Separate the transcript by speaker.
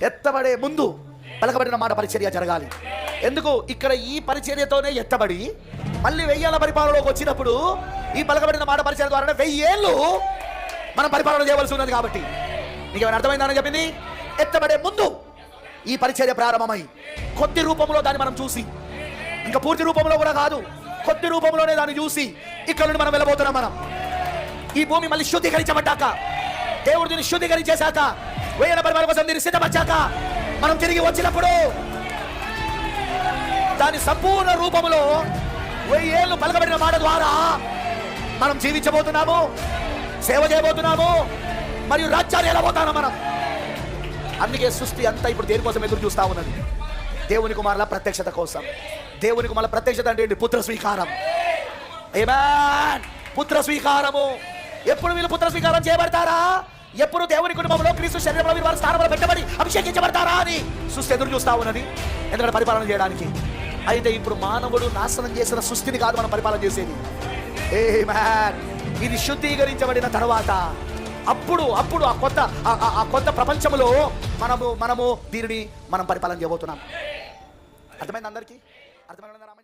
Speaker 1: ఎత్తబడే ముందు పలకబడిన మాట పరిచర్య జరగాలి. ఎందుకు? ఇక్కడ ఈ పరిచర్యతోనే ఎత్తబడి మళ్ళీ 1000 ఏళ్ల పరిపాలనలోకి వచ్చినప్పుడు ఈ పలకబడిన మాట పరిచర్య ద్వారా 1000 ఏళ్ళు మనం పరిపాలన చేయవలసి ఉన్నది. కాబట్టి నీకు ఏమైనా అర్థమైందని చెప్పింది. ఎత్తబడే ముందు ఈ పరిచర్య ప్రారంభమై కొద్ది రూపంలో దాన్ని మనం చూసి, ఇంకా పూర్తి రూపంలో కూడా కాదు, కొద్ది రూపంలోనే దాన్ని చూసి ఇక్కడ నుండి మనం వెళ్ళబోతున్నాం. మనం ఈ భూమి మళ్ళీ శుద్ధీకరించబడ్డాక, దేవుడు దీన్ని శుద్ధీకరించేశాక, 1000 ఏళ్ల పరిపాలన కోసం దీన్ని సిద్ధపరిచాక మనం తిరిగి వచ్చినప్పుడు దాని సంపూర్ణ రూపంలో 1000 ఏళ్ళు పలకబడిన మాట ద్వారా మనం జీవించబోతున్నాము, సేవ చేయబోతున్నాము, మరియు రాజ్యాన్ని వెళ్ళబోతున్నాం మనం. అందుకే సృష్టి అంతా ఇప్పుడు దేనికోసం ఎదురు చూస్తా ఉన్నది? దేవుని కుమారుల ప్రత్యక్షత కోసం. దేవుని కుమారుల ప్రత్యక్షత అంటే ఏంటి? పుత్ర స్వీకారం. ఆమేన్. పుత్ర స్వీకారము. ఎప్పుడు వీళ్ళు పుత్ర స్వీకారం చేయబడతారా? ఎప్పుడు దేవుని కుటుంబంలో క్రీస్తు శరీరంలో వారి స్థానంలో పెట్టబడి అభిషేకించబడతారా అని సృష్టి ఎదురు చూస్తా ఉన్నది, ఎందుకంటే పరిపాలన చేయడానికి. అయితే ఇప్పుడు మానవుడు నాశనం చేసిన సృష్టిని కాదు మనం పరిపాలన చేసేది. ఆమేన్. ఇది శుద్ధీకరించబడిన తర్వాత అప్పుడు ఆ కొత్త ప్రపంచంలో మనము దీనిని మనం పరిపాలన చేయబోతున్నాం. అర్థమైంది అందరికీ? అర్థమైంది.